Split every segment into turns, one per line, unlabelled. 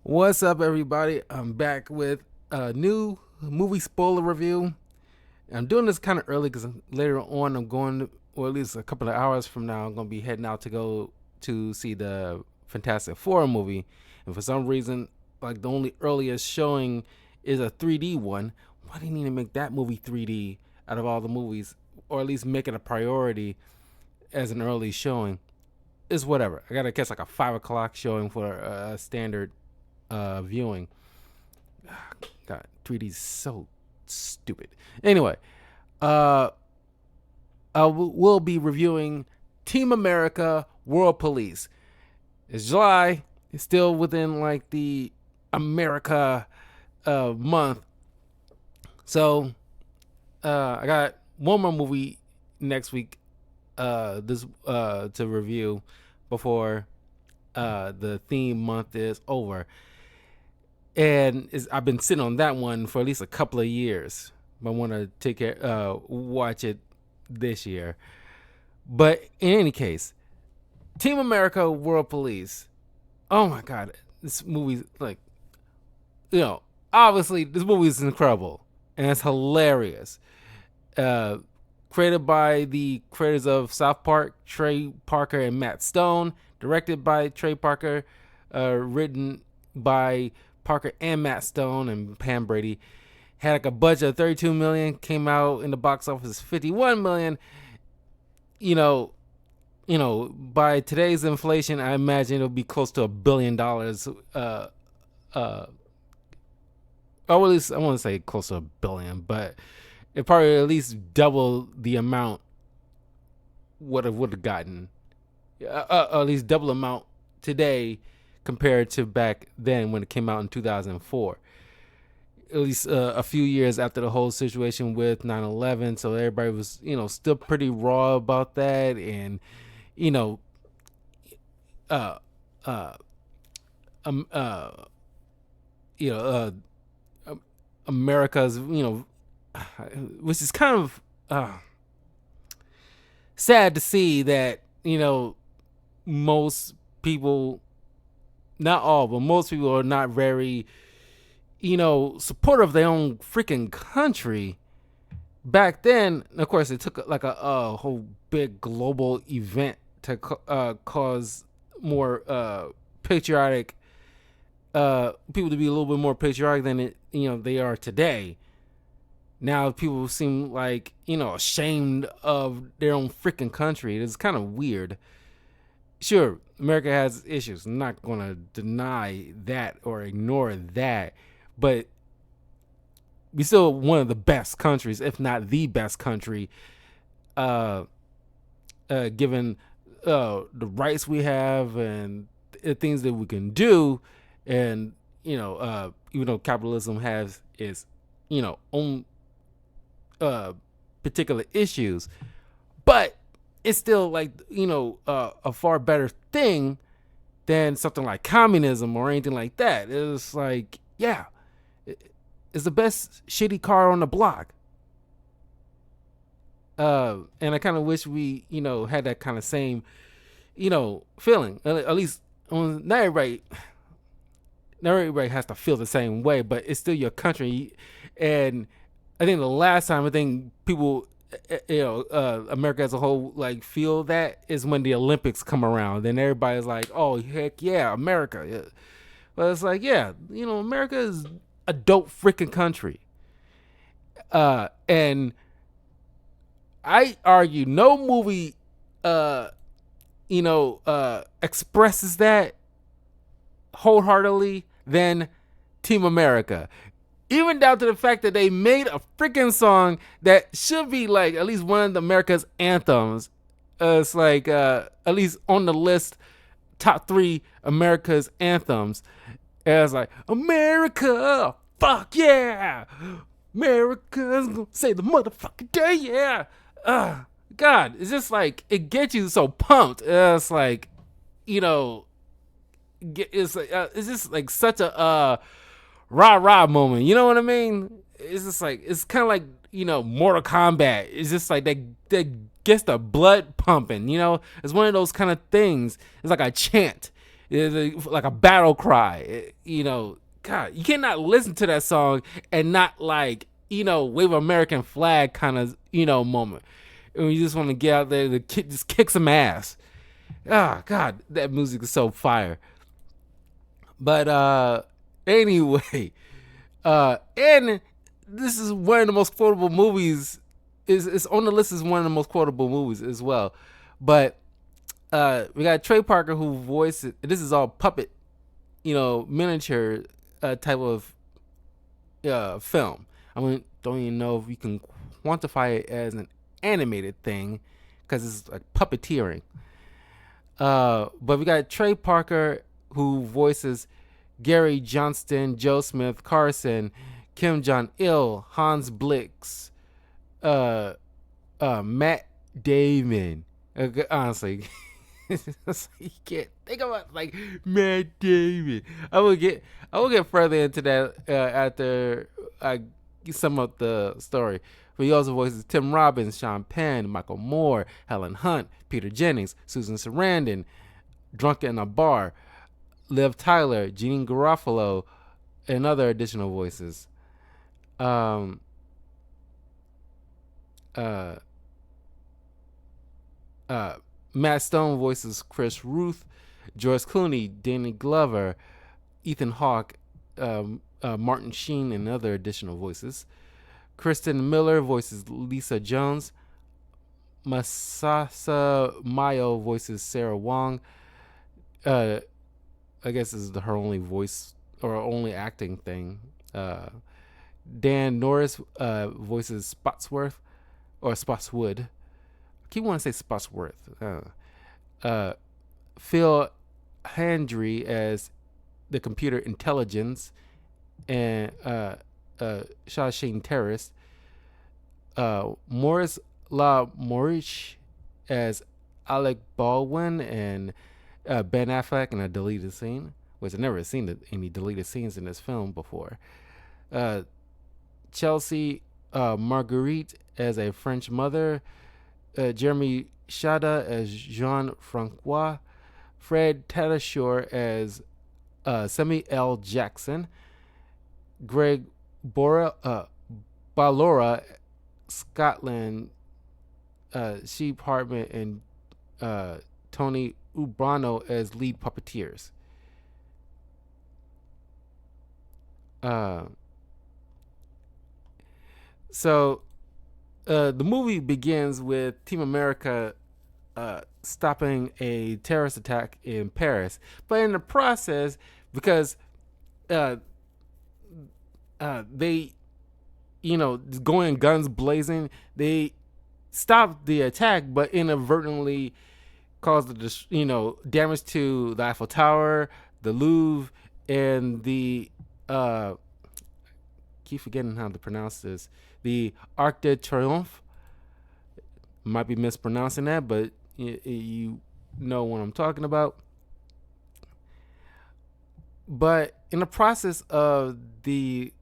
What's up, everybody? I'm back with a new movie spoiler review. I'm doing this kind of early because later on I'm going, or at least a couple of hours from now, I'm going to be heading out to go to see the Fantastic Four movie. And for some reason, like the only earliest showing is a 3D one. Why do you need to make that movie 3D out of all the movies, or at least make it a priority as an early showing? It's whatever. I gotta catch like a 5 o'clock showing for a standard viewing. God, 3D's so stupid. Anyway, uh, we'll be reviewing Team America: World Police. It's July. It's still within like the America month. So I got one more movie next week. This to review before the theme month is over. And I've been sitting on that one for at least a couple of years. I want to watch it this year. But in any case, Team America: World Police. Oh my God, this movie, like, obviously this movie is incredible and it's hilarious. Created by the creators of South Park, Trey Parker and Matt Stone. Directed by Trey Parker. Written by Parker and Matt Stone and Pam Brady. Had like a budget of $32 million. Came out in the box office $51 million. By today's inflation, I imagine it'll be close to $1 billion. Or at least I want to say close to $1 billion, but it probably at least double the amount what it would have gotten. At least double amount today compared to back then when it came out in 2004. At least a few years after the whole situation with 9/11, so everybody was, still pretty raw about that, and uh, uh, um, uh, you know, America's, which is kind of sad to see that, most people, not all, but most people are not very, supportive of their own freaking country. Back then, of course, it took like a whole big global event to cause more patriotic people to be a little bit more patriotic than they are today. Now people seem like ashamed of their own freaking country. It's kind of weird. Sure, America has issues. I'm not going to deny that or ignore that, but we're still one of the best countries, if not the best country, given the rights we have and the things that we can do. And even though capitalism has its own particular issues, but it's still like a far better thing than something like communism or anything like that. It's like, yeah, it's the best shitty car on the block. And I kind of wish we had that kind of same feeling. At least not everybody has to feel the same way, but it's still your country. And I think the last time people, America as a whole, like feel that is when the Olympics come around. Then everybody's like, "Oh heck yeah, America!" Yeah. But it's like, yeah, America is a dope freaking country. And I argue no movie, expresses that wholeheartedly than Team America. Even down to the fact that they made a freaking song that should be like at least one of America's anthems. It's like at least on the list, top 3 America's anthems. And it's like, America, fuck yeah, America's gonna say the motherfucking day, yeah. God, it's just like it gets you so pumped. It's like, it's just like such a rah moment. You know what I mean? It's just like, it's kind of like Mortal Kombat. It's just like that gets the blood pumping. It's one of those kind of things. It's like a chant. It's like a battle cry. God, you cannot listen to that song and not like wave American flag kind of moment. And you just want to get out there to just kick some ass. Ah, God, that music is so fire. But anyway, and this is one of the most quotable movies. Is on the list as one of the most quotable movies as well. But we got Trey Parker who voiced it. This is all puppet, miniature type of film. I mean, don't even know if you can quantify it as an animated thing because it's like puppeteering. But we got Trey Parker who voices Gary Johnston, Joe Smith, Carson, Kim Jong Il, Hans Blix, Matt Damon. Honestly, you can't think about like Matt Damon. I will get further into that after I sum up the story. But he also voices Tim Robbins, Sean Penn, Michael Moore, Helen Hunt, Peter Jennings, Susan Sarandon, Drunk in a Bar, Liv Tyler, Jeanine Garofalo, and other additional voices. Matt Stone voices Chris Ruth, George Clooney, Danny Glover, Ethan Hawke, Martin Sheen, and other additional voices. Kristen Miller voices Lisa Jones. Masasa Mayo voices Sarah Wong. I guess this is her only voice or only acting thing. Dan Norris voices Spotsworth or Spotswood. I keep wanting to say Spotsworth. Phil Handry as the computer intelligence, and Shawshane Terrace. Morris LaMouriche as Alec Baldwin, and Ben Affleck in a deleted scene, which I've never seen any deleted scenes in this film before. Chelsea Marguerite as a French mother. Jeremy Shada as Jean Francois. Fred Tatasciore as Samuel L. Jackson. Greg Ballora, Scotland, Sheep Hartman, and Tony Ubrano as lead puppeteers. So the movie begins with Team America stopping a terrorist attack in Paris, but in the process, because they, going guns blazing, they stopped the attack, but inadvertently caused damage to the Eiffel Tower, the Louvre, and the keep forgetting how to pronounce this, the Arc de Triomphe. Might be mispronouncing that, but you know what I'm talking about. But in the process of the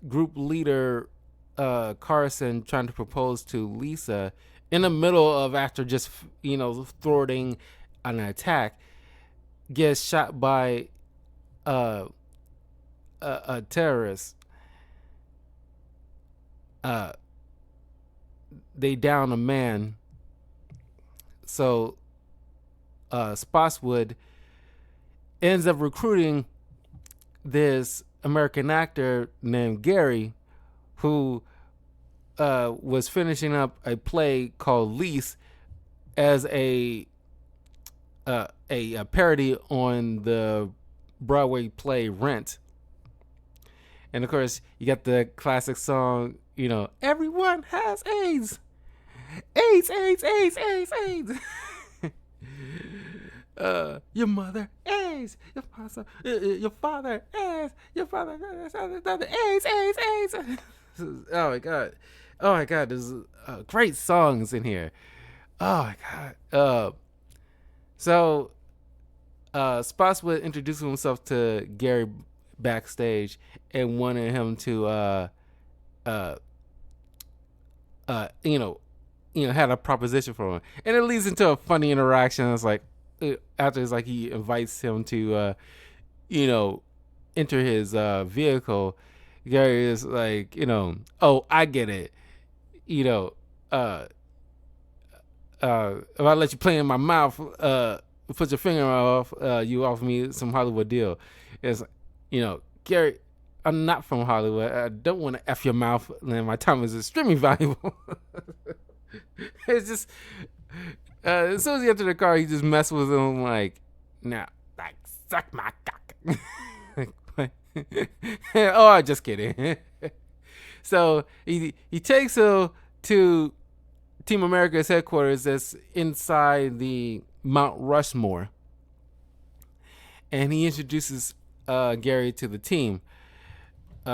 group leader Carson trying to propose to Lisa, in the middle of after just thwarting an attack, gets shot by a terrorist. They down a man. So Spotswood ends up recruiting this American actor named Gary, who was finishing up a play called Lease as a parody on the Broadway play Rent. And of course, you got the classic song, everyone has AIDS. AIDS, AIDS, AIDS, AIDS, AIDS. Your mother AIDS, your father AIDS, your father AIDS, AIDS, AIDS. Oh my god, there's great songs in here. Oh my god. So Spotswood introduced himself to Gary backstage and wanted him to had a proposition for him, and it leads into a funny interaction. It's like, after it's like he invites him to you know enter his vehicle, Gary is like, oh, I get it, you know, uh if I let you play in my mouth, put your finger off, you offer me some Hollywood deal. It's, Gary, I'm not from Hollywood. I don't want to F your mouth, and my time is extremely valuable. It's just, as soon as he entered the car, he just messed with him like, nah, like, suck my cock. Oh, I'm just kidding. So he takes him to Team America's headquarters that's inside the Mount Rushmore, and he introduces Gary to the team. We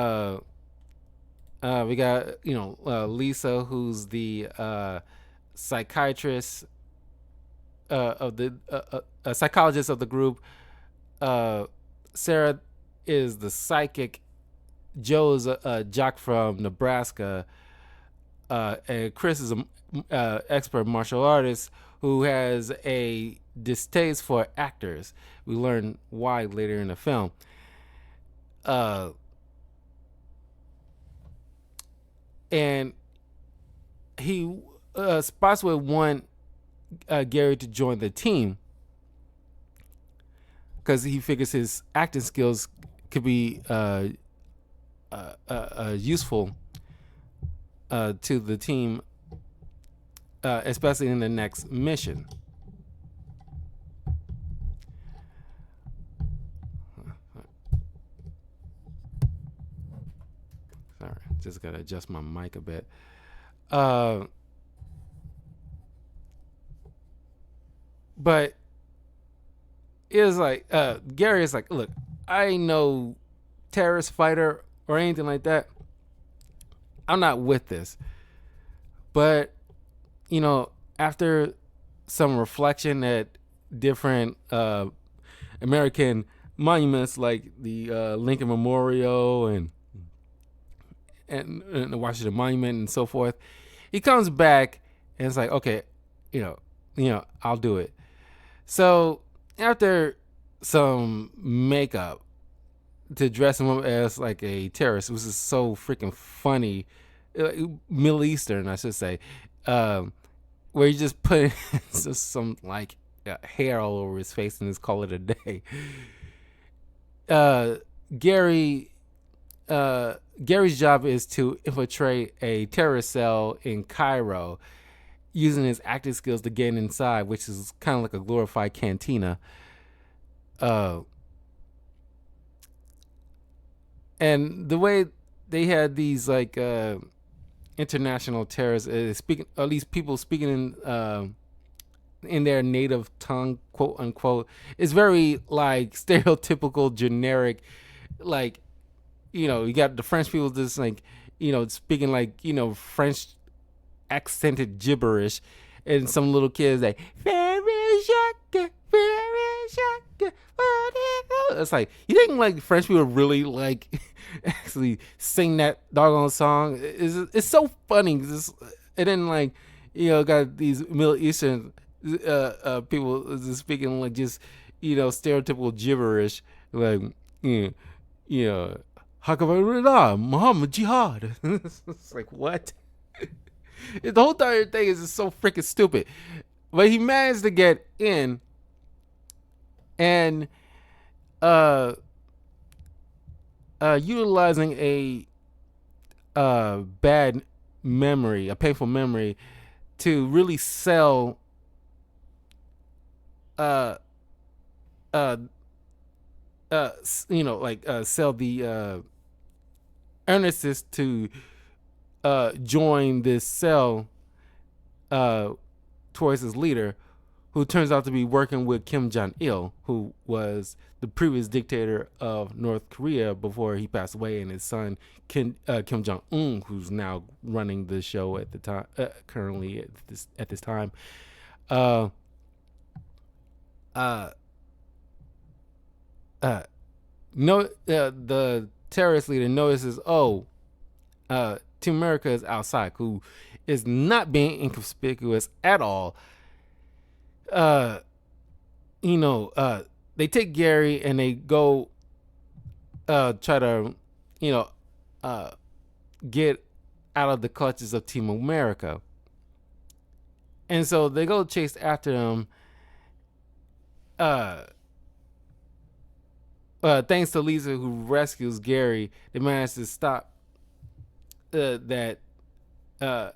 got Lisa, who's the psychiatrist of the psychologist of the group. Sarah is the psychic. Joe's a jock from Nebraska, and Chris is an expert martial artist who has a distaste for actors. We learn why later in the film. And he spots would want Gary to join the team because he figures his acting skills could be useful to the team, especially in the next mission. Sorry, just gotta adjust my mic a bit. But it was like Gary is like, look, I ain't no terrorist fighter or anything like that. I'm not with this. But after some reflection at different American monuments like the Lincoln Memorial and the Washington Monument and so forth, he comes back and it's like, okay, I'll do it. So after some makeup to dress him up as like a terrorist, which is so freaking funny, Middle Eastern, I should say, where you just put some like hair all over his face and just call it a day. Gary's job is to infiltrate a terrorist cell in Cairo, using his acting skills to get inside, which is kind of like a glorified cantina. And the way they had these like international terrorists speaking, at least people speaking in their native tongue, quote unquote, is very like stereotypical, generic. Like, you got the French people just like, speaking like, French accented gibberish, and some little kids like, it's like, you think like French people really like actually sing that doggone song? It's so funny. And then like, got these Middle Eastern people just speaking like just stereotypical gibberish, like Hakabah Muhammad Jihad. It's like, what? The whole entire thing is just so freaking stupid. But he managed to get in, and utilizing a bad memory, a painful memory, to really sell sell the Ernest to join this cell towards his leader, who turns out to be working with Kim Jong-il, who was the previous dictator of North Korea before he passed away, and his son Kim Jong-un, who's now running the show at the time, currently at this time. The terrorist leader notices, Team America is outside, who is not being inconspicuous at all. you know, they take Gary and they go try to, you know, get out of the clutches of Team America. And so they go chase after him. Uh, Thanks to Lisa, who rescues Gary, they manage to stop that at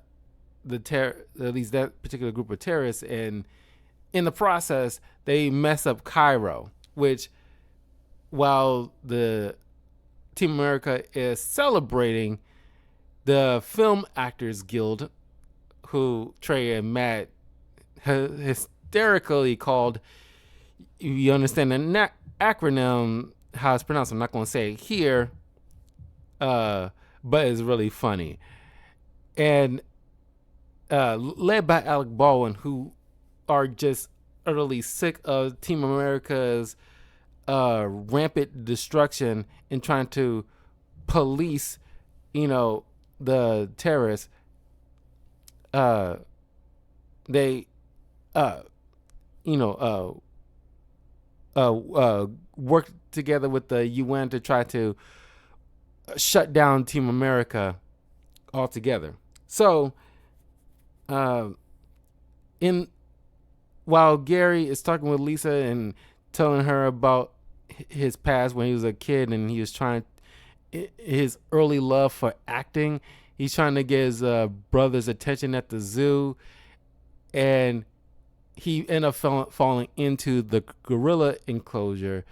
least that particular group of terrorists, and in the process, they mess up Cairo, which, while the Team America is celebrating, the Film Actors Guild, who Trey and Matt hysterically called, you understand the acronym, how it's pronounced, I'm not going to say it here, but it's really funny. And led by Alec Baldwin, who are just utterly sick of Team America's rampant destruction and trying to police, you know, the terrorists. They, you know, work together with the UN to try to shut down Team America altogether. So, while Gary is talking with Lisa and telling her about his past when he was a kid and he was trying his early love for acting, he's trying to get his brother's attention at the zoo, and he ended up falling into the gorilla enclosure,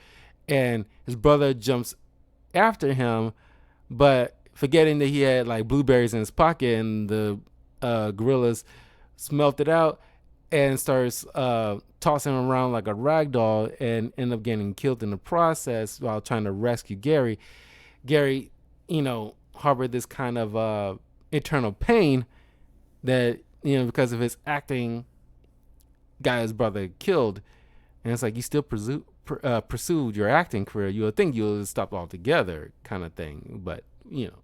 and his brother jumps after him, but forgetting that he had like blueberries in his pocket, and the gorillas smelt it out and starts tossing him around like a rag doll, and end up getting killed in the process while trying to rescue Gary. Gary, you know, harbored this kind of internal pain that, you know, because of his acting, got his brother killed. And it's like, you still pursued your acting career. You would think you would stop altogether, kind of thing. But, you know,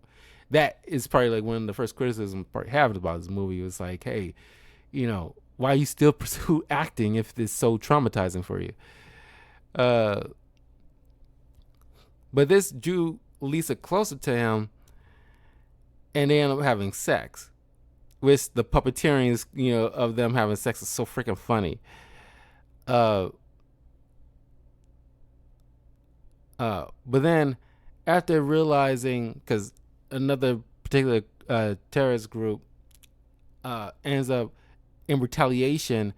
that is probably like one of the first criticisms I have about this movie. It was like, hey, you know, why you still pursue acting if it's so traumatizing for you? But this drew Lisa closer to him, and they end up having sex, which the puppeteering, you know, of them having sex is so freaking funny. But then, after realizing, because another particular terrorist group ends up, in retaliation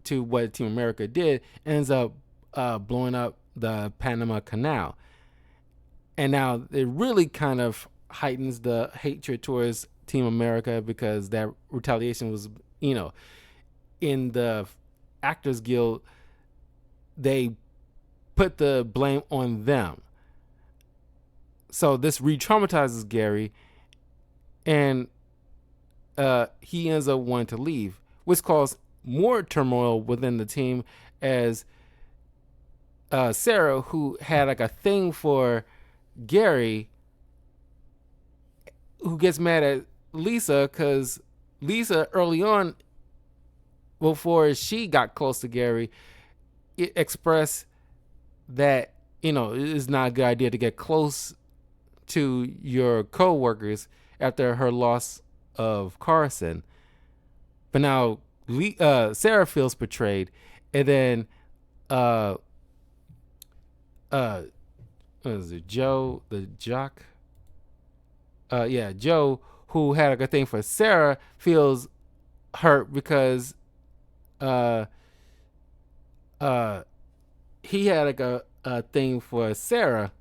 to what Team America did, ends up blowing up the Panama Canal. And now it really kind of heightens the hatred towards Team America, because that retaliation was, you know, in the Actors Guild, they put the blame on them. So this re-traumatizes Gary, and he ends up wanting to leave, which caused more turmoil within the team, as Sarah, who had like a thing for Gary, who gets mad at Lisa because Lisa, early on, before she got close to Gary, it expressed that, you know, it is not a good idea to get close to your co-workers after her loss of Carson. But now Sarah feels betrayed, and then what is it, Joe, the jock? Joe, who had like a thing for Sarah, feels hurt because he had like a thing for Sarah.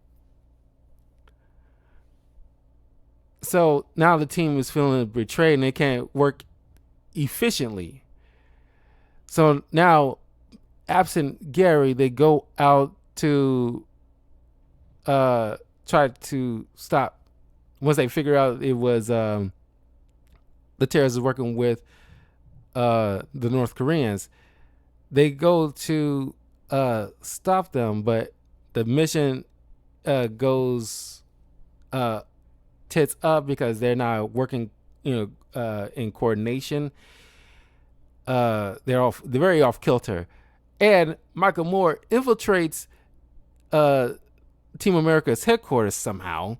So now the team is feeling betrayed and they can't work efficiently. So now, absent Gary, they go out to try to stop. Once they figure out it was the terrorists working with the North Koreans, they go to stop them, but the mission goes tits up because they're not working, you know, in coordination. They're very off kilter, And Michael Moore infiltrates Team America's headquarters somehow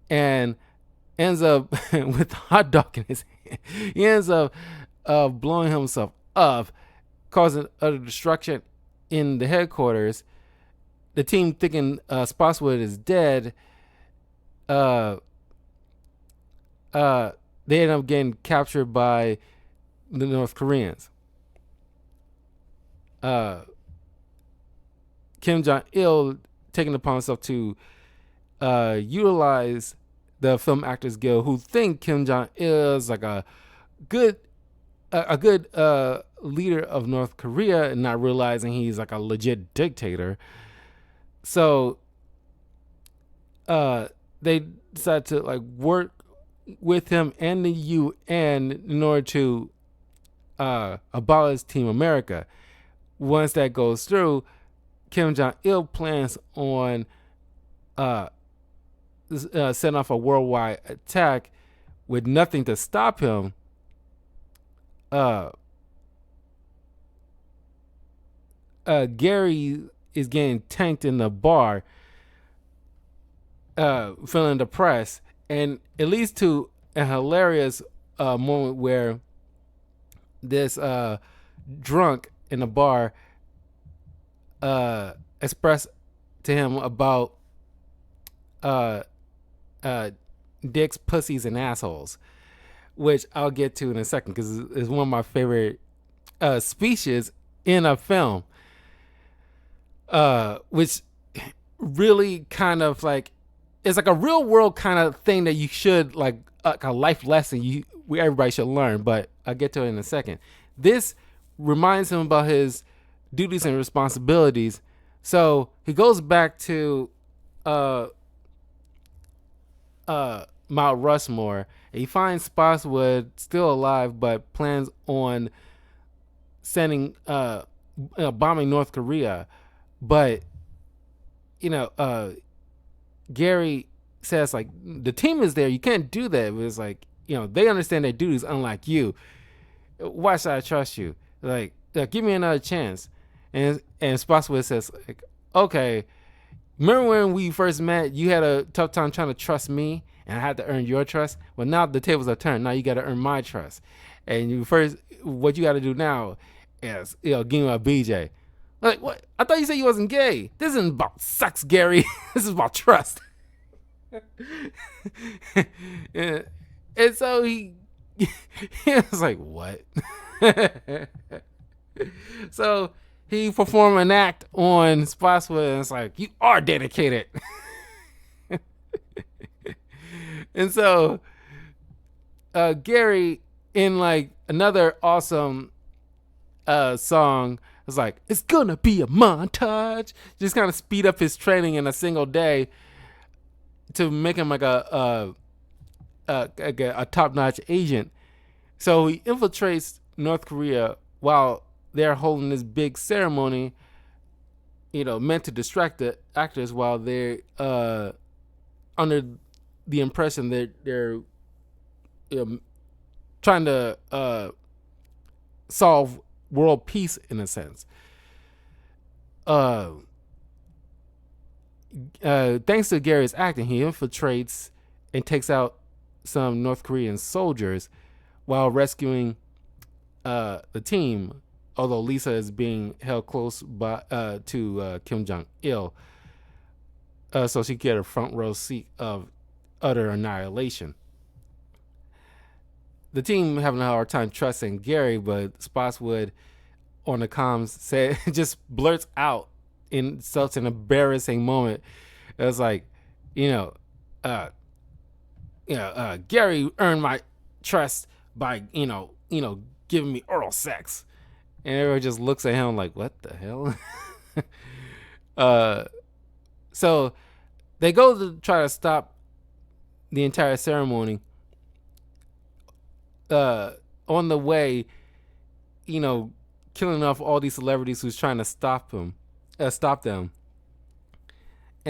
and ends up with the hot dog in his hand. He ends up blowing himself up, causing utter destruction in the headquarters. The team, thinking Spotswood is dead, uh, they end up getting captured by the North Koreans. Kim Jong Il taking upon himself to utilize the Film Actors Guild, who think Kim Jong Il is like a good leader of North Korea, and not realizing he's like a legit dictator. So they decide to like work with him and the UN in order to abolish Team America. Once that goes through, Kim Jong Il plans on setting off a worldwide attack with nothing to stop him. Gary is getting tanked in the bar, feeling depressed, and it leads to a hilarious moment where this drunk in the bar expressed to him about dicks, pussies, and assholes, which I'll get to in a second because it's one of my favorite speeches in a film, which really kind of like it's like a real world kind of thing that you should like a life lesson everybody should learn. But I'll get to it in a second. This reminds him about his duties and responsibilities. So he goes back to Mount Rushmore, and he finds Spotswood still alive, but plans on sending bombing North Korea. But Gary says like the team is there, you can't do that. It's like they understand their duties, unlike you. Why should I trust you? Like give me another chance. And Spotswood says like, okay, remember when we first met, you had a tough time trying to trust me, and I had to earn your trust. Well, now the tables are turned. Now you got to earn my trust. And what you got to do now is give me a BJ. Like, what? I thought you said you wasn't gay. This isn't about sex, Gary. This is about trust. and so he was like, what? So he performed an act on Spotswood, and it's like, you are dedicated. And so Gary, in like another awesome song, was like, it's gonna be a montage. Just kind of speed up his training in a single day to make him like a top-notch agent. So he infiltrates North Korea while they're holding this big ceremony, meant to distract the actors while they're under the impression that they're trying to solve world peace in a sense. Thanks to Gary's acting, he infiltrates and takes out some North Korean soldiers while rescuing the team, although Lisa is being held close to Kim Jong Il, so she can get a front row seat of utter annihilation. The team having a hard time trusting Gary, but Spotswood on the comms just blurts out in such an embarrassing moment. It was like, Gary earned my trust by giving me oral sex, and everyone just looks at him like, what the hell? So they go to try to stop the entire ceremony. On the way, killing off all these celebrities who's trying to stop them. And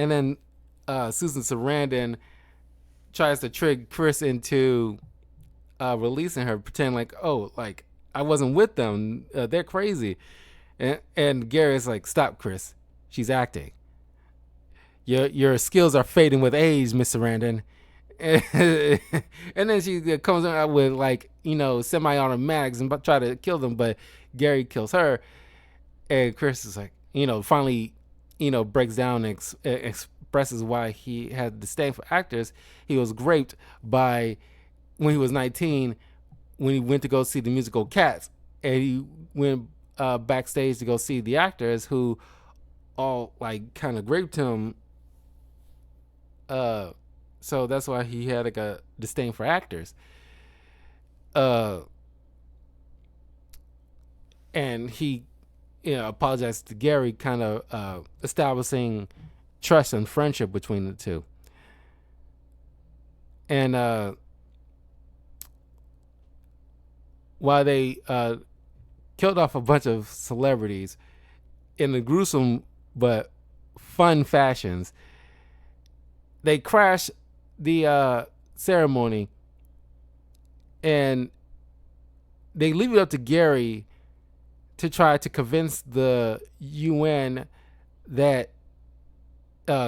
then Susan Sarandon tries to trick Chris into releasing her, pretending like, oh, like I wasn't with them. They're crazy. And Gary's like, "Stop, Chris. She's acting. Your skills are fading with age, Miss Sarandon." And then she comes out with like semi-automatics and try to kill them, but Gary kills her, and Chris is like finally breaks down and expresses why he had disdain for actors. He was raped by when he was 19 when he went to go see the musical Cats, and he went backstage to go see the actors who all like kind of raped him. So that's why he had like a disdain for actors. Uh, and he apologized to Gary, kind of establishing trust and friendship between the two. And while they killed off a bunch of celebrities in the gruesome but fun fashions, they crashed the ceremony, and they leave it up to Gary to try to convince the UN that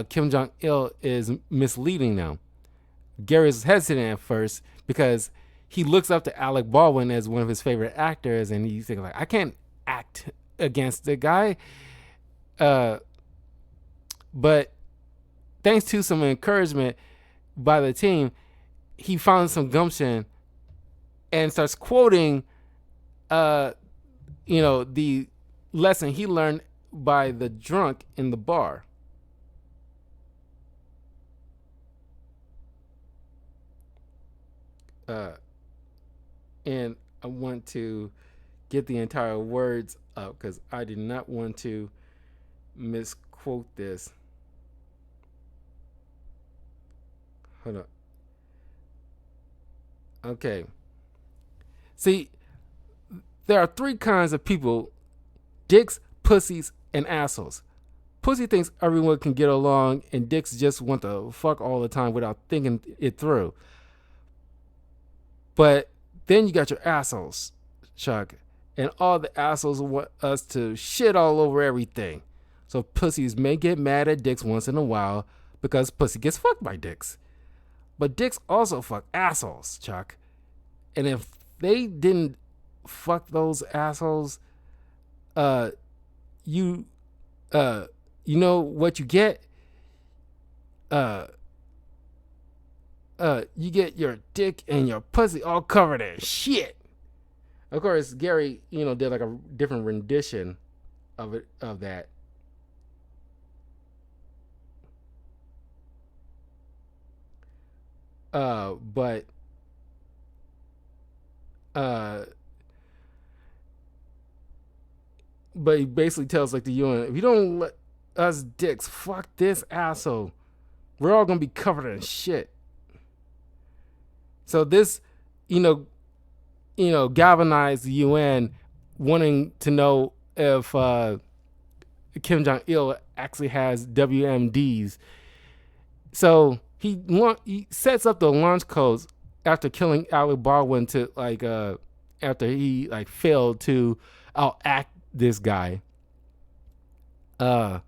Kim Jong Il is misleading them. Gary's hesitant at first because he looks up to Alec Baldwin as one of his favorite actors, and he's thinking like, I can't act against the guy. But thanks to some encouragement by the team, he found some gumption and starts quoting, the lesson he learned by the drunk in the bar. And I want to get the entire words up because I did not want to misquote this. Hold up. Okay. See, there are three kinds of people: dicks, pussies, and assholes. Pussy thinks everyone can get along, and dicks just want to fuck all the time without thinking it through. But then you got your assholes, Chuck, and all the assholes want us to shit all over everything. So pussies may get mad at dicks once in a while because pussy gets fucked by dicks. But dicks also fuck assholes, Chuck. And if they didn't fuck those assholes, you know what you get? You get your dick and your pussy all covered in shit. Of course, Gary, did like a different rendition of that. But he basically tells like the UN, if you don't let us dicks fuck this asshole, we're all gonna be covered in shit. So this, galvanized the UN, wanting to know if Kim Jong Il actually has WMDs. So he sets up the launch codes after killing Alec Baldwin to after he failed to outact this guy. But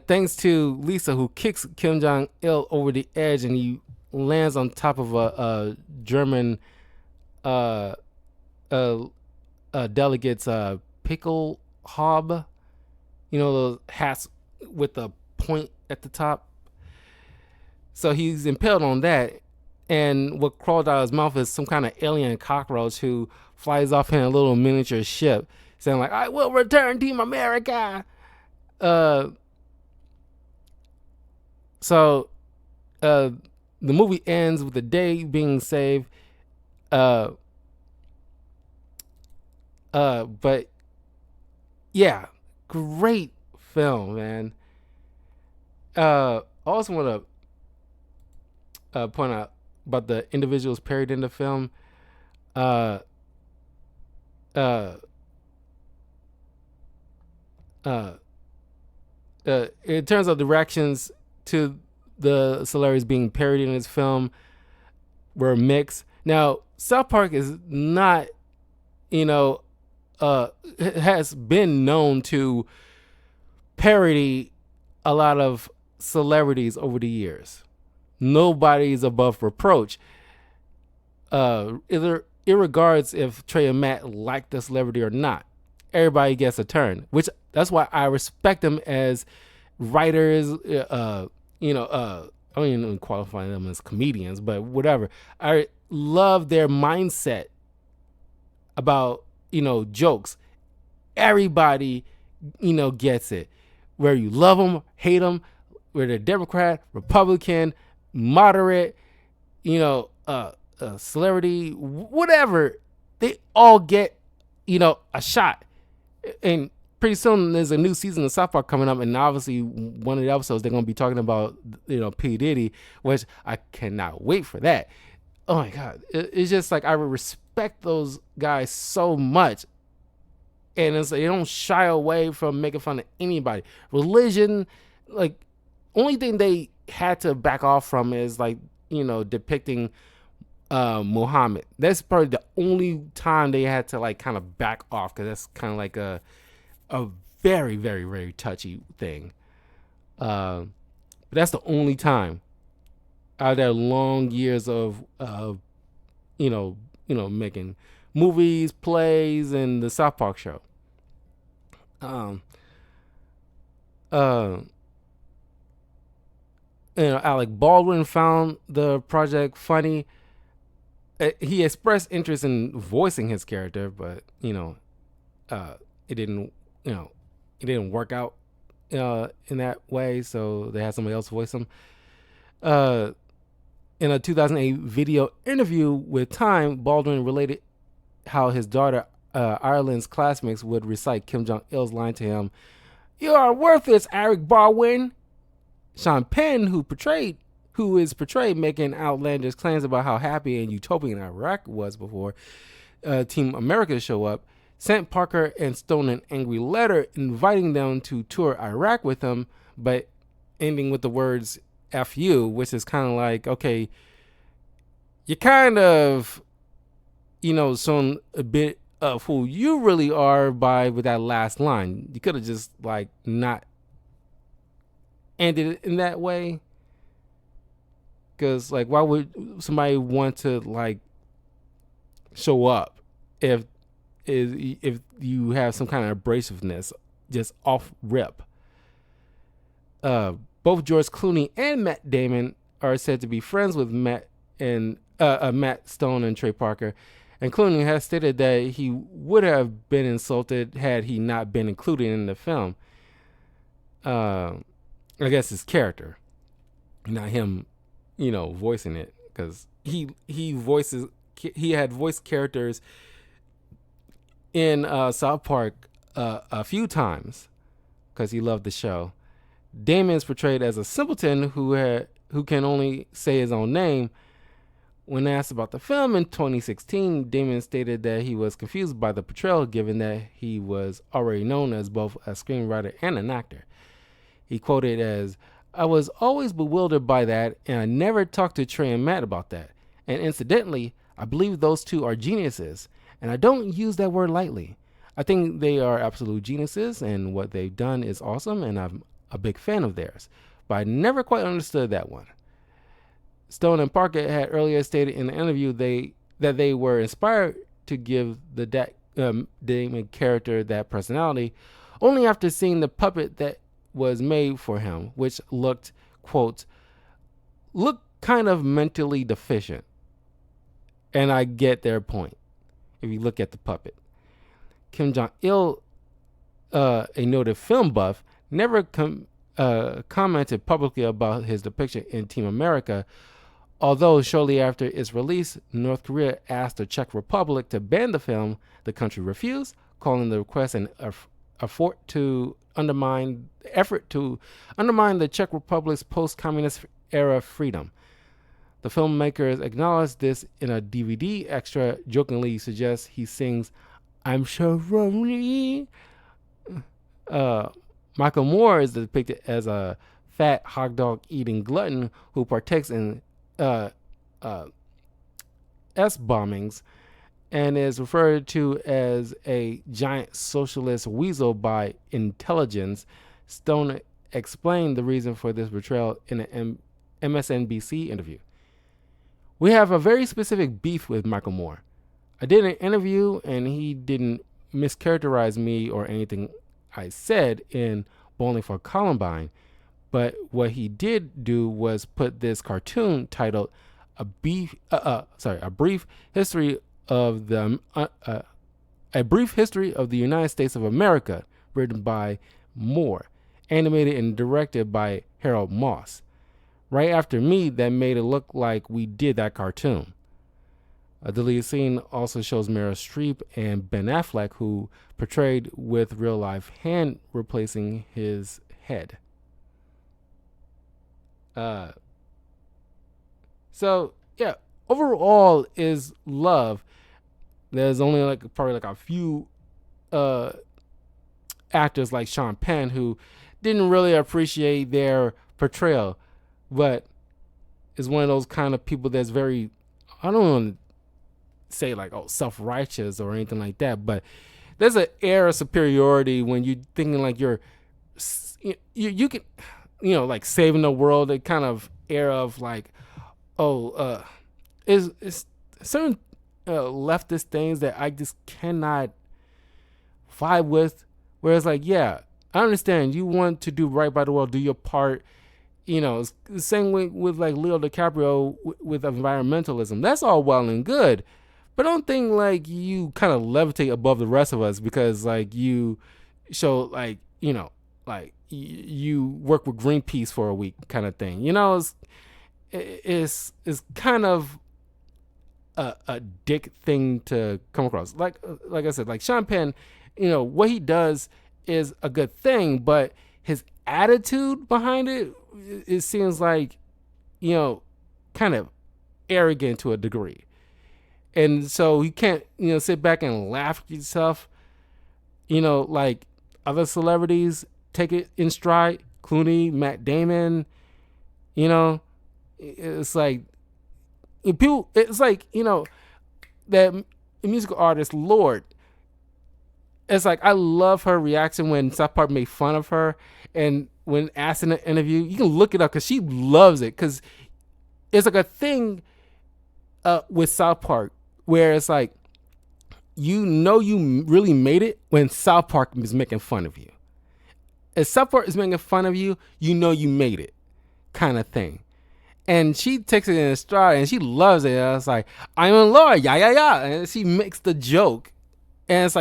thanks to Lisa, who kicks Kim Jong Il over the edge, and he lands on top of a German delegate's pickle hob. Those hats with the point at the top. So he's impaled on that, and what crawled out of his mouth is some kind of alien cockroach who flies off in a little miniature ship, saying like, "I will return, Team America." So the movie ends with the day being saved. But yeah, great film, man. I also want to point out about the individuals parodied in the film. In terms of the reactions to the celebrities being parodied in this film were mixed. Now, South Park is not, has been known to parody a lot of celebrities over the years. Nobody's above reproach. Irregards if Trey and Matt like the celebrity or not, everybody gets a turn. Which that's why I respect them as writers. I don't even qualify them as comedians, but whatever. I love their mindset about jokes. Everybody gets it. Where you love them, hate them, whether they're Democrat, Republican, moderate, celebrity, whatever, they all get, a shot. And pretty soon there's a new season of South Park coming up, and obviously one of the episodes they're going to be talking about, P. Diddy, which I cannot wait for that. Oh my God. It's just like I respect those guys so much. And it's like they don't shy away from making fun of anybody. Religion, like, only thing they had to back off from is like, depicting Muhammad. That's probably the only time they had to like kind of back off, because that's kind of like a very, very, very touchy thing. But that's the only time out of their long years of making movies, plays, and the South Park show. Alec Baldwin found the project funny. He expressed interest in voicing his character, but it didn't work out in that way, so they had somebody else voice him. In a 2008 video interview with Time, Baldwin related how his daughter Ireland's classmates would recite Kim Jong-il's line to him, "You are worthless, Alec Baldwin." Sean Penn, who is portrayed making outlandish claims about how happy and utopian Iraq was before Team America show up, sent Parker and Stone an angry letter inviting them to tour Iraq with him, but ending with the words "F you," which is kind of like, okay, you kind of, shown a bit of who you really are with that last line. You could have just like not ended it in that way. Because like, why would somebody want to like show up if you have some kind of abrasiveness just off rip? Both George Clooney and Matt Damon are said to be friends with Matt Stone and Trey Parker, and Clooney has stated that he would have been insulted had he not been included in the film. I guess his character, not him, voicing it, because he had voiced characters in South Park a few times because he loved the show. Damon is portrayed as a simpleton who can only say his own name. When asked about the film in 2016, Damon stated that he was confused by the portrayal, given that he was already known as both a screenwriter and an actor. He quoted as, "I was always bewildered by that, and I never talked to Trey and Matt about that. And incidentally, I believe those two are geniuses, and I don't use that word lightly. I think they are absolute geniuses, and what they've done is awesome, and I'm a big fan of theirs. But I never quite understood that one." Stone and Parker had earlier stated in the interview that they were inspired to give the Damon character that personality only after seeing the puppet that was made for him, which looked, quote, kind of mentally deficient. And I get their point if you look at the puppet. Kim Jong-il, a noted film buff, never commented publicly about his depiction in Team America, although shortly after its release, North Korea asked the Czech Republic to ban the film. The country refused, calling the request an effort to undermine the Czech Republic's post-communist era freedom. The filmmakers acknowledged this in a DVD extra, jokingly suggests he sings "I'm so lonely." Michael Moore is depicted as a fat hot dog eating glutton who partakes in S bombings and is referred to as a giant socialist weasel by intelligence. Stone explained the reason for this portrayal in an MSNBC interview. We have a very specific beef with Michael Moore. I did an interview and he didn't mischaracterize me or anything I said in Bowling for Columbine, but what he did do was put this cartoon titled a brief history of the United States of America, written by Moore, animated and directed by Harold Moss. Right after me, that made it look like we did that cartoon. A deleted scene also shows Meryl Streep and Ben Affleck, who portrayed with real life hand replacing his head. So yeah, overall is love. There's only probably a few actors like Sean Penn who didn't really appreciate their portrayal, but is one of those kind of people that's very, I don't want to say self-righteous or anything like that, but there's an air of superiority when you're thinking like you can, like saving the world. A kind of air of is certain leftist things that I just cannot vibe with. Whereas yeah, I understand you want to do right by the world, do your part. It's the same way with Leo DiCaprio with environmentalism. That's all well and good, but don't think you kind of levitate above the rest of us because you show you work with Greenpeace for a week kind of thing. It's kind of a dick thing to come across. Like I said, Sean Penn, what he does is a good thing, but his attitude behind it seems kind of arrogant to a degree. And so you can't, sit back and laugh at yourself, like other celebrities take it in stride. Clooney, Matt Damon, it's people, it's that musical artist Lorde. It's I love her reaction when South Park made fun of her, and when asked in an interview, you can look it up because she loves it. Because it's a thing with South Park where it's you really made it when South Park is making fun of you. If South Park is making fun of you, you made it, kind of thing. And she takes it in stride and she loves it. And it's I'm in Lorde, yeah. And she makes the joke. And it's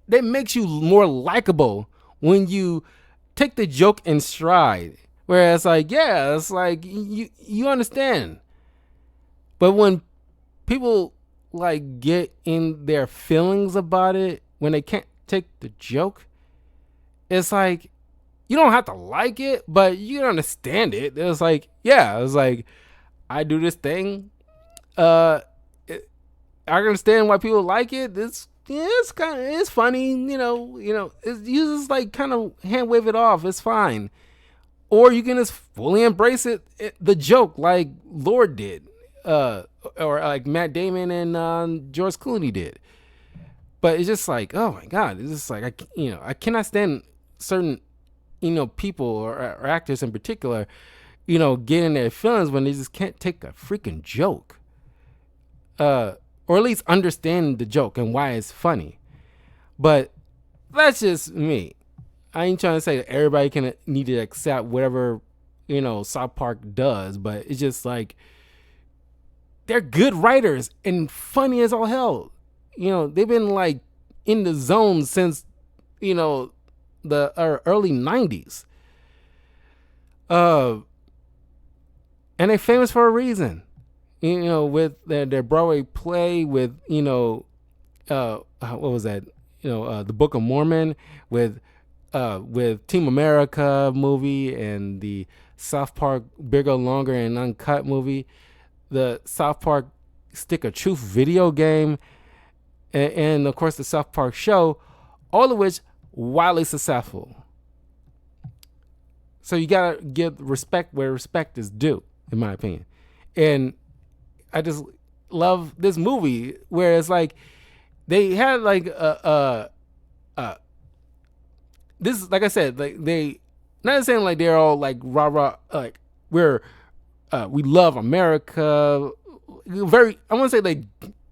that makes you more likable when you take the joke in stride. Whereas yeah, it's you understand. But when people get in their feelings about it, when they can't take the joke, it's you don't have to like it, but you can understand it. It's yeah, it's I do this thing. I understand why people like it. It's funny, it's, you just kind of hand wave it off. It's fine. Or you can just fully embrace the joke like Lorde did. Or like Matt Damon and George Clooney did. But it's just oh my God, it's just I cannot stand certain, people or actors in particular, get in their feelings when they just can't take a freaking joke. Or at least understand the joke and why it's funny. But that's just me. I ain't trying to say that everybody can need to accept whatever, South Park does, but it's just they're good writers and funny as all hell. They've been in the zone since, the early 90s. And they're famous for a reason. With their Broadway play, with what was that? The Book of Mormon, with Team America movie, and the South Park Bigger, Longer, and Uncut movie, the South Park Stick of Truth video game, and of course the South Park show, all of which wildly successful. So you gotta give respect where respect is due, in my opinion. And I just love this movie, where it's like they had like this, like I said, like they not saying like they're all like rah rah, like we love America, very, I want to say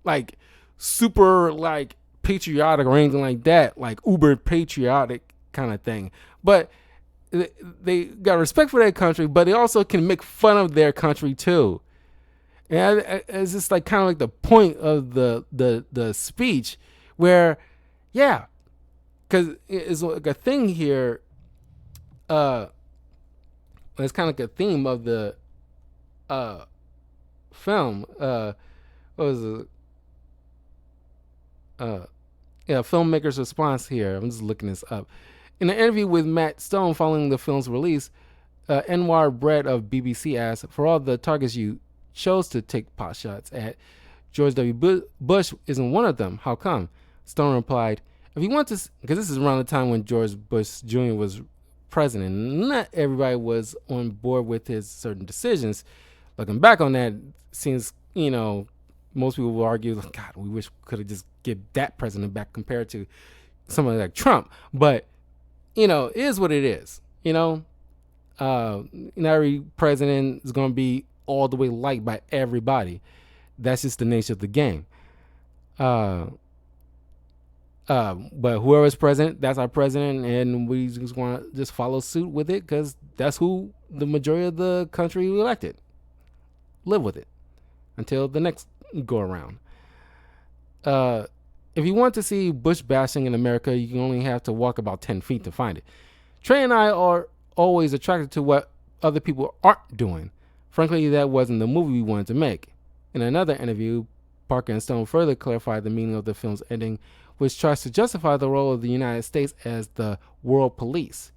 like super like patriotic or anything like that, like uber patriotic kind of thing, but they got respect for their country, but they also can make fun of their country too. And it's just like kind of like the point of the speech, where yeah, because it's like a thing here. It's kind of like a theme of the film. What was it? Filmmaker's response here. I'm just looking this up. In an interview with Matt Stone following the film's release, Anwar Brett of BBC asked, "For all the targets you chose to take pot shots at, George W. Bush isn't one of them. How come?" Stone replied, "If you want to," because this is around the time when George Bush Jr. was president, not everybody was on board with his certain decisions. Looking back on that, seems, most people will argue, like, God, we wish we could have just give that president back compared to somebody like Trump. But, it is what it is. Not every president is going to be all the way liked by everybody. That's just the nature of the game. But whoever's president, that's our president, and we just want to just follow suit with it because that's who the majority of the country elected. Live with it until the next go around. If you want to see Bush bashing in America, you can only have to walk about 10 feet to find it. Trey and I are always attracted to what other people aren't doing. Frankly, that wasn't the movie we wanted to make. In another interview, Parker and Stone further clarified the meaning of the film's ending, which tries to justify the role of the United States as the world police.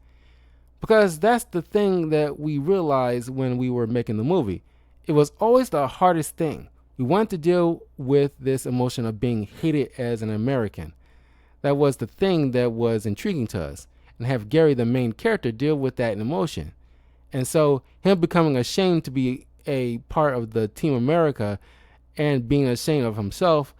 Because that's the thing that we realized when we were making the movie. It was always the hardest thing. We wanted to deal with this emotion of being hated as an American. That was the thing that was intriguing to us, and have Gary, the main character, deal with that emotion. And so him becoming ashamed to be a part of the Team America and being ashamed of himself,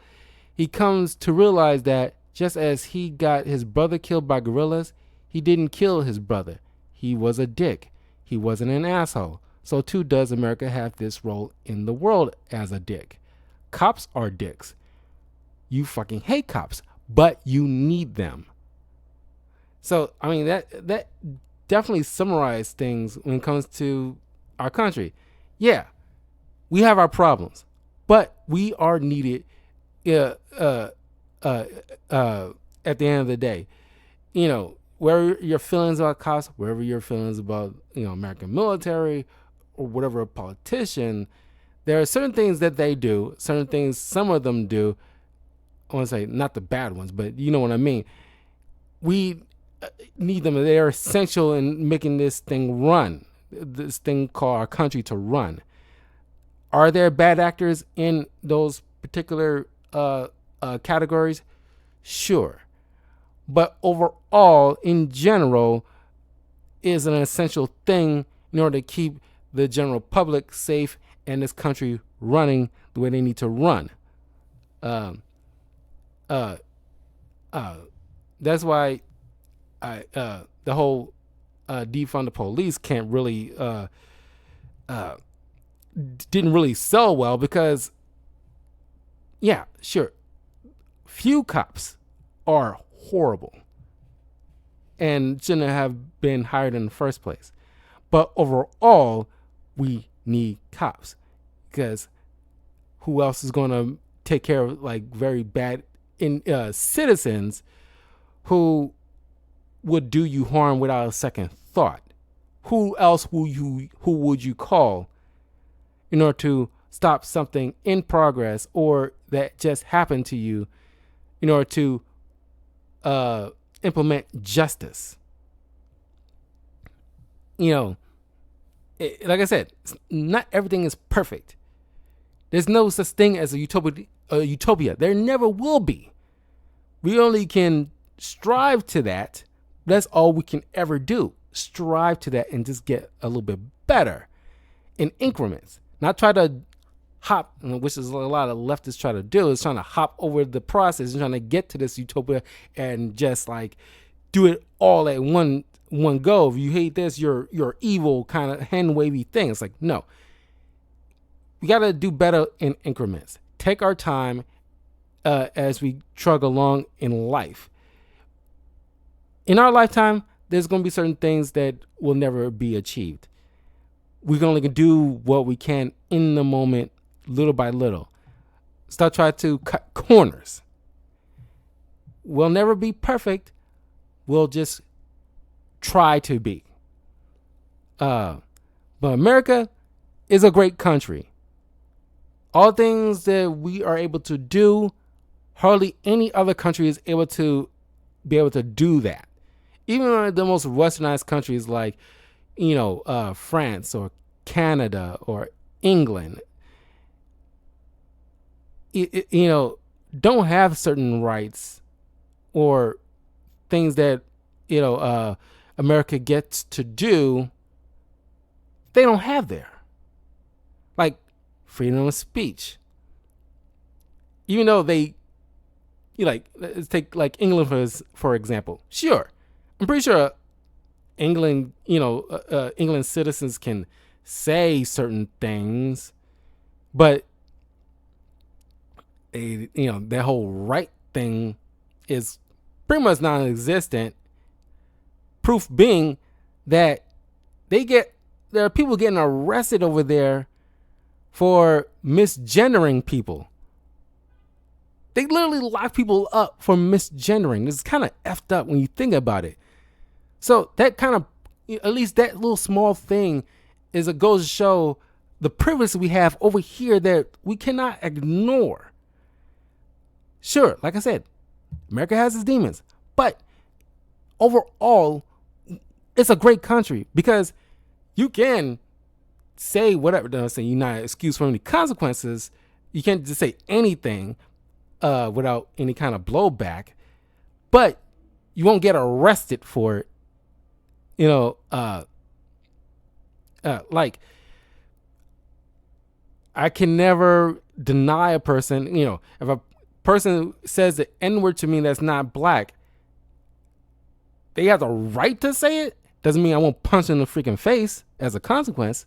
he comes to realize that just as he got his brother killed by guerrillas, he didn't kill his brother. He was a dick. He wasn't an asshole. So too does America have this role in the world as a dick. Cops are dicks. You fucking hate cops, but you need them. So, I mean, that definitely summarizes things when it comes to our country. Yeah, we have our problems, but we are needed at the end of the day. Wherever your feelings about cops, wherever your feelings about, American military or whatever politician, there are certain things that they do, certain things some of them do. I want to say not the bad ones, but you know what I mean. We need them. They're essential in making this thing run, this thing called our country to run. Are there bad actors in those particular categories? Sure. But overall, in general, is an essential thing in order to keep the general public safe and this country running the way they need to run. That's why the whole defund the police can't really didn't really sell well, because yeah, sure, few cops are horrible and shouldn't have been hired in the first place. But overall, we need cops, because who else is going to take care of like very bad citizens who would do you harm without a second thought? Who else who would you call in order to stop something in progress or that just happened to you, in order to implement justice? Like I said, not everything is perfect. There's no such thing as a utopia. There never will be. We only can strive to that. That's all we can ever do. Strive to that and just get a little bit better in increments. Not try to hop, which is a lot of leftists try to do, is trying to hop over the process and trying to get to this utopia and just like do it all at one go. If you hate this, you're evil kind of hand wavy thing. It's like, no, we got to do better in increments. Take our time as we trug along in life. In our lifetime, there's going to be certain things that will never be achieved. We can only do what we can in the moment, little by little. Stop trying to cut corners. We'll never be perfect. We'll just try to be. But America is a great country. All things that we are able to do, hardly any other country is able to do that. Even the most westernized countries like, France or Canada or England, don't have certain rights or things that, America gets to do. They don't have there. Like freedom of speech. Even though let's take like England for example. Sure, I'm pretty sure England, England citizens can say certain things, but that whole right thing is pretty much non-existent. Proof being that there are people getting arrested over there for misgendering people. They literally lock people up for misgendering. It's kind of effed up when you think about it. So that kind of, at least that little small thing goes to show the privilege we have over here that we cannot ignore. Sure, like I said, America has its demons, but overall, it's a great country because you can say whatever. Don't say you're not excused from any consequences. You can't just say anything without any kind of blowback, but you won't get arrested for it. Like I can never deny a person. If a person says the N-word to me that's not black, they have the right to say it. Doesn't mean I won't punch in the freaking face as a consequence,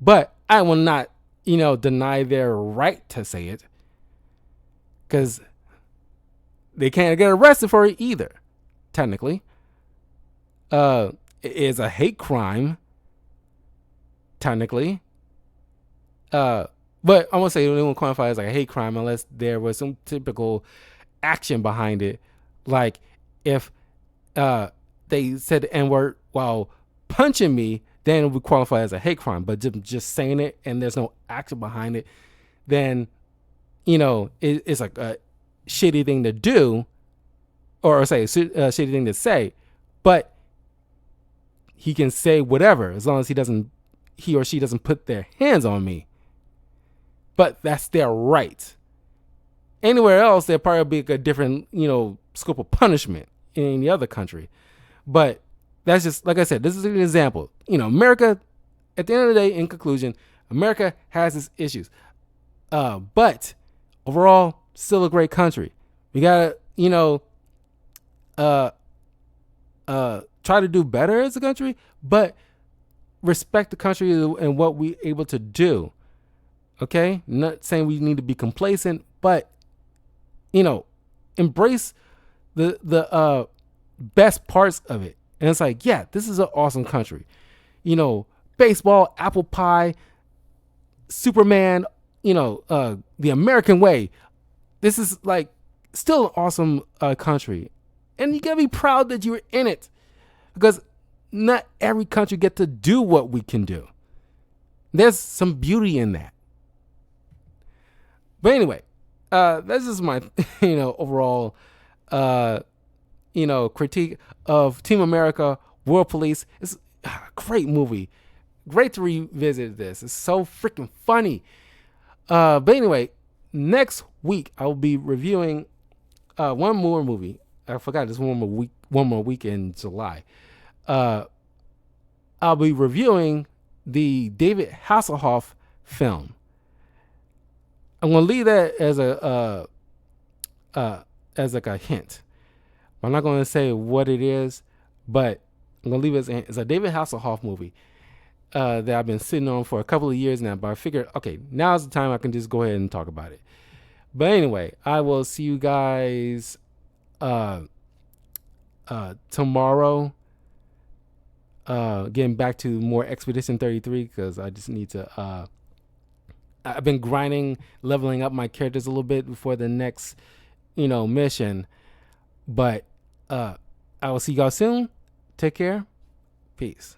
but I will not, deny their right to say it because they can't get arrested for it either. Technically, it is a hate crime. Technically, but I won't say they won't qualify as like a hate crime unless there was some typical action behind it, like if they said the N-word while punching me, then it would qualify as a hate crime. But just saying it and there's no action behind it, then it's like a shitty thing to do, or say a shitty thing to say. But he can say whatever as long as he or she doesn't put their hands on me. But that's their right. Anywhere else, there'll probably be a different, scope of punishment in any other country. But that's just, like I said, this is an example. America, at the end of the day, in conclusion, America has its issues. But overall, still a great country. We gotta, try to do better as a country, but respect the country and what we're able to do. Okay? Not saying we need to be complacent, but, embrace the best parts of it. And it's like, yeah, this is an awesome country. Baseball, apple pie, Superman, the American way. This is like still an awesome country. And you gotta be proud that you're in it, because not every country get to do what we can do. There's some beauty in that. But anyway, that's just my, overall, critique of Team America, World Police. It's a great movie. Great to revisit this. It's so freaking funny. But anyway, next week I will be reviewing one more movie. I forgot there's one more week in July. I'll be reviewing the David Hasselhoff film. I'm gonna leave that as like a hint. I'm not gonna say what it is, but I'm gonna leave it as a hint. It's a David Hasselhoff movie that I've been sitting on for a couple of years now. But I figured, okay, now's the time I can just go ahead and talk about it. But anyway, I will see you guys tomorrow. Getting back to more Expedition 33 because I just need to. I've been grinding, leveling up my characters a little bit before the next, mission. But I will see you guys soon. Take care. Peace.